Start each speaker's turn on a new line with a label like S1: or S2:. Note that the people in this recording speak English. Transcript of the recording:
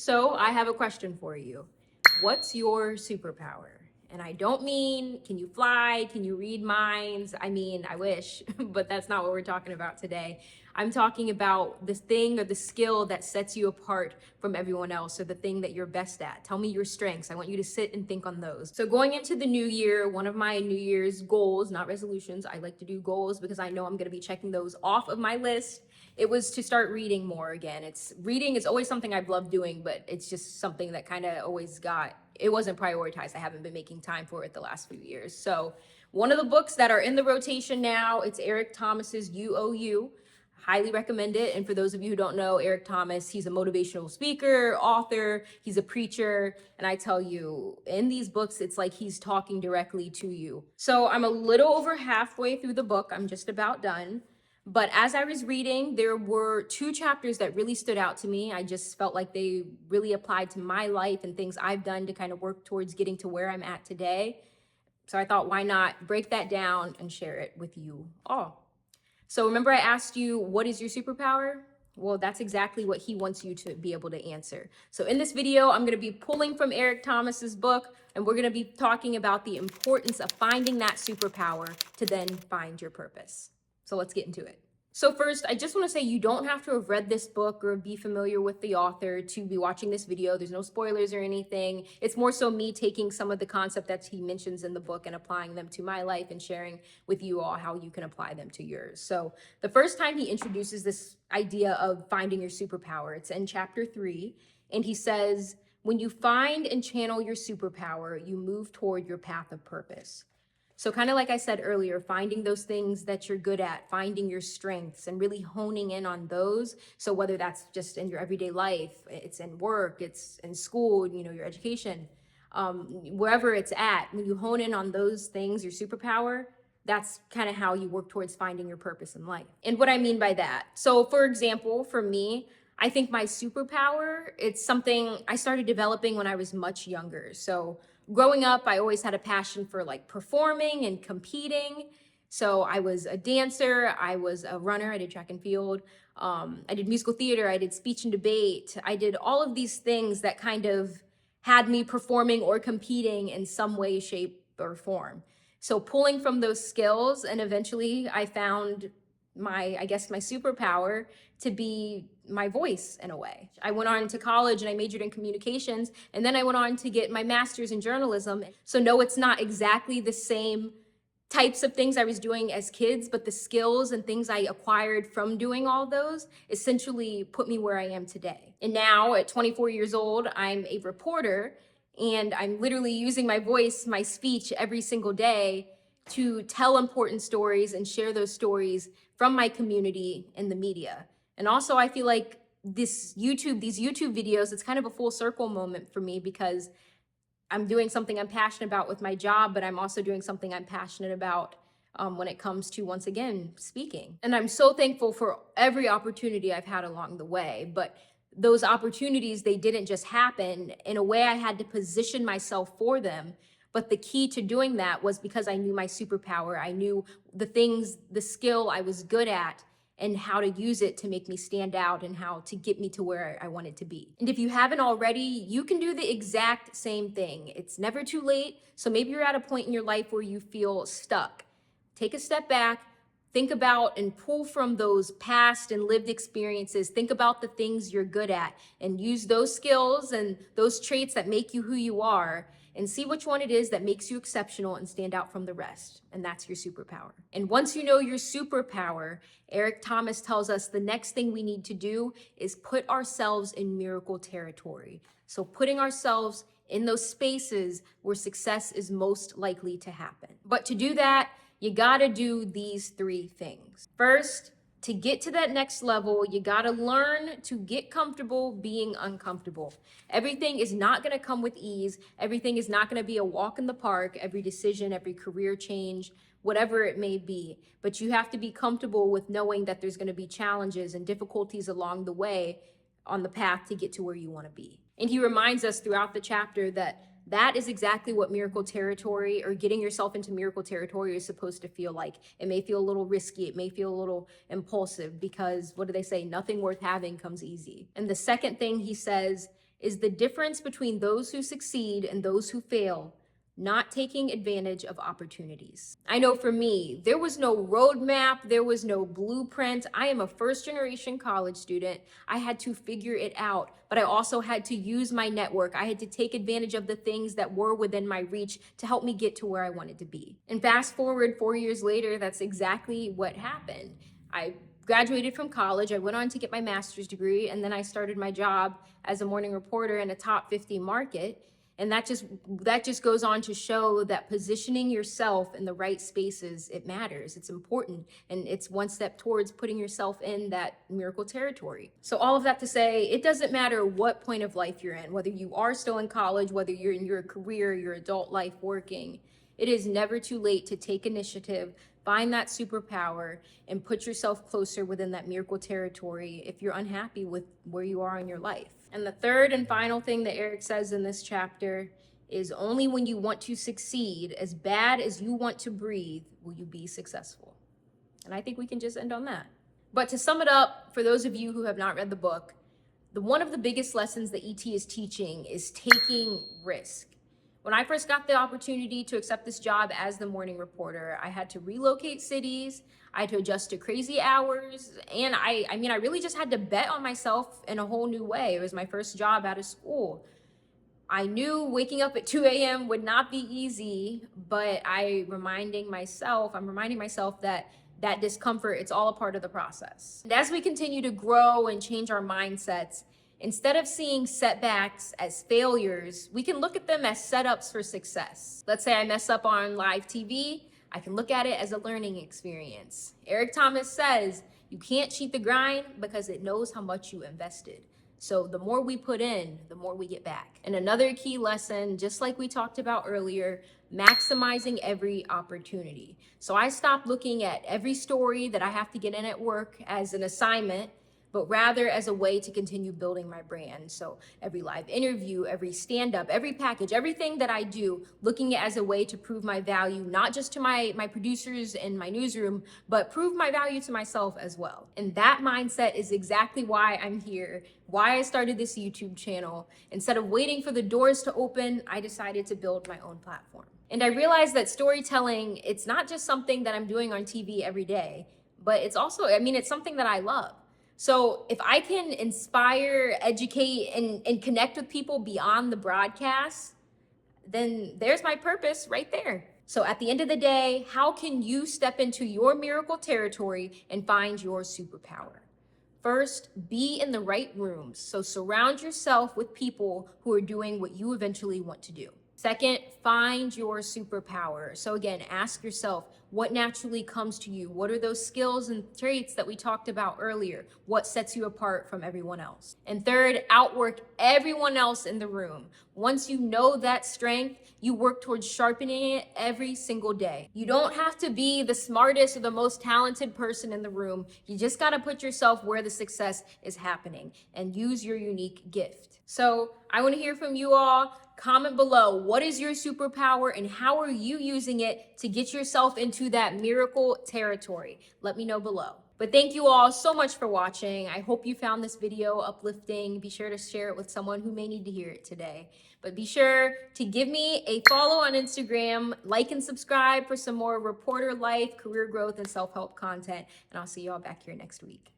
S1: So I have a question for you. What's your superpower? And I don't mean, can you fly? Can you read minds? I mean, I wish, but that's not what we're talking about today. I'm talking about the thing or the skill that sets you apart from everyone else, or the thing that you're best at. Tell me your strengths. I want you to sit and think on those. So going into the new year, one of my New Year's goals, not resolutions, I like to do goals because I know I'm going to be checking those off of my list. It was to start reading more again. Reading is always something I've loved doing, but it's just something that kind of always it wasn't prioritized. I haven't been making time for it the last few years. So one of the books that are in the rotation now, it's Eric Thomas's You. Highly recommend it. And for those of you who don't know Eric Thomas, he's a motivational speaker, author, he's a preacher. And I tell you, in these books, it's like he's talking directly to you. So I'm a little over halfway through the book. I'm just about done. But as I was reading, there were two chapters that really stood out to me. I just felt like they really applied to my life and things I've done to kind of work towards getting to where I'm at today. So I thought, why not break that down and share it with you all? So remember I asked you, what is your superpower? Well, that's exactly what he wants you to be able to answer. So in this video, I'm going to be pulling from Eric Thomas's book, and we're going to be talking about the importance of finding that superpower to then find your purpose. So let's get into it. So first, I just want to say you don't have to have read this book or be familiar with the author to be watching this video. There's no spoilers or anything. It's more so me taking some of the concept that he mentions in the book and applying them to my life and sharing with you all how you can apply them to yours. So the first time he introduces this idea of finding your superpower, it's in chapter 3, and he says, when you find and channel your superpower, you move toward your path of purpose. So kind of like I said earlier, finding those things that you're good at, finding your strengths and really honing in on those. So whether that's just in your everyday life, it's in work, it's in school, your education, wherever it's at, when you hone in on those things, your superpower, that's kind of how you work towards finding your purpose in life. And what I mean by that, so for example, for me, I think my superpower, it's something I started developing when I was much younger. So growing up, I always had a passion for like performing and competing. So I was a dancer, I was a runner, I did track and field, I did musical theater, I did speech and debate. I did all of these things that kind of had me performing or competing in some way, shape, or form. So pulling from those skills, and eventually I found my superpower to be my voice in a way. I went on to college and I majored in communications, and then I went on to get my master's in journalism. So no, it's not exactly the same types of things I was doing as kids, but the skills and things I acquired from doing all those essentially put me where I am today. And now at 24 years old, I'm a reporter, and I'm literally using my voice, my speech every single day to tell important stories and share those stories from my community in the media. And also I feel like these YouTube videos, it's kind of a full circle moment for me, because I'm doing something I'm passionate about with my job, but I'm also doing something I'm passionate about when it comes to, once again, speaking. And I'm so thankful for every opportunity I've had along the way, but those opportunities, they didn't just happen. In a way, I had to position myself for them. But the key to doing that was because I knew my superpower. I knew the skill I was good at, and how to use it to make me stand out and how to get me to where I wanted to be. And if you haven't already, you can do the exact same thing. It's never too late. So maybe you're at a point in your life where you feel stuck. Take a step back, think about and pull from those past and lived experiences. Think about the things you're good at and use those skills and those traits that make you who you are, and see which one it is that makes you exceptional and stand out from the rest. And that's your superpower. And once you know your superpower, Eric Thomas tells us the next thing we need to do is put ourselves in miracle territory. So putting ourselves in those spaces where success is most likely to happen. But to do that, you gotta do these 3 things. First, to get to that next level, you gotta learn to get comfortable being uncomfortable. Everything is not gonna come with ease. Everything is not gonna be a walk in the park, every decision, every career change, whatever it may be. But you have to be comfortable with knowing that there's gonna be challenges and difficulties along the way on the path to get to where you wanna be. And he reminds us throughout the chapter that is exactly what miracle territory, or getting yourself into miracle territory, is supposed to feel like. It may feel a little risky, it may feel a little impulsive, because what do they say? Nothing worth having comes easy. And the second thing he says is the difference between those who succeed and those who fail, not taking advantage of opportunities. I know for me, there was no roadmap, there was no blueprint. I am a first-generation college student. I had to figure it out, but I also had to use my network. I had to take advantage of the things that were within my reach to help me get to where I wanted to be. And fast forward 4 years later, that's exactly what happened. I graduated from college, I went on to get my master's degree, and then I started my job as a morning reporter in a top 50 market. And that just goes on to show that positioning yourself in the right spaces, it matters. It's important. And it's one step towards putting yourself in that miracle territory. So all of that to say, it doesn't matter what point of life you're in, whether you are still in college, whether you're in your career, your adult life working, it is never too late to take initiative, find that superpower, and put yourself closer within that miracle territory if you're unhappy with where you are in your life. And the third and final thing that Eric says in this chapter is only when you want to succeed, as bad as you want to breathe, will you be successful. And I think we can just end on that. But to sum it up, for those of you who have not read the book, one of the biggest lessons that ET is teaching is taking risk. When I first got the opportunity to accept this job as the morning reporter, I had to relocate cities, I had to adjust to crazy hours, and I really just had to bet on myself in a whole new way. It was my first job out of school. I knew waking up at 2 a.m. would not be easy, but I'm reminding myself that discomfort, it's all a part of the process. And as we continue to grow and change our mindsets, instead of seeing setbacks as failures, we can look at them as setups for success. Let's say I mess up on live TV, I can look at it as a learning experience. Eric Thomas says, you can't cheat the grind because it knows how much you invested. So the more we put in, the more we get back. And another key lesson, just like we talked about earlier, maximizing every opportunity. So I stopped looking at every story that I have to get in at work as an assignment, but rather as a way to continue building my brand. So every live interview, every stand-up, every package, everything that I do, looking at it as a way to prove my value, not just to my producers in my newsroom, but prove my value to myself as well. And that mindset is exactly why I'm here, why I started this YouTube channel. Instead of waiting for the doors to open, I decided to build my own platform. And I realized that storytelling, it's not just something that I'm doing on TV every day, but it's also, it's something that I love. So if I can inspire, educate, and connect with people beyond the broadcast, then there's my purpose right there. So at the end of the day, how can you step into your miracle territory and find your superpower? First, be in the right rooms. So surround yourself with people who are doing what you eventually want to do. Second, find your superpower. So again, ask yourself, what naturally comes to you? What are those skills and traits that we talked about earlier? What sets you apart from everyone else? And third, outwork everyone else in the room. Once you know that strength, you work towards sharpening it every single day. You don't have to be the smartest or the most talented person in the room. You just gotta put yourself where the success is happening and use your unique gift. So I wanna hear from you all. Comment below, what is your superpower and how are you using it to get yourself into that miracle territory? Let me know below. But thank you all so much for watching. I hope you found this video uplifting. Be sure to share it with someone who may need to hear it today. But be sure to give me a follow on Instagram, like and subscribe for some more reporter life, career growth, and self-help content. And I'll see you all back here next week.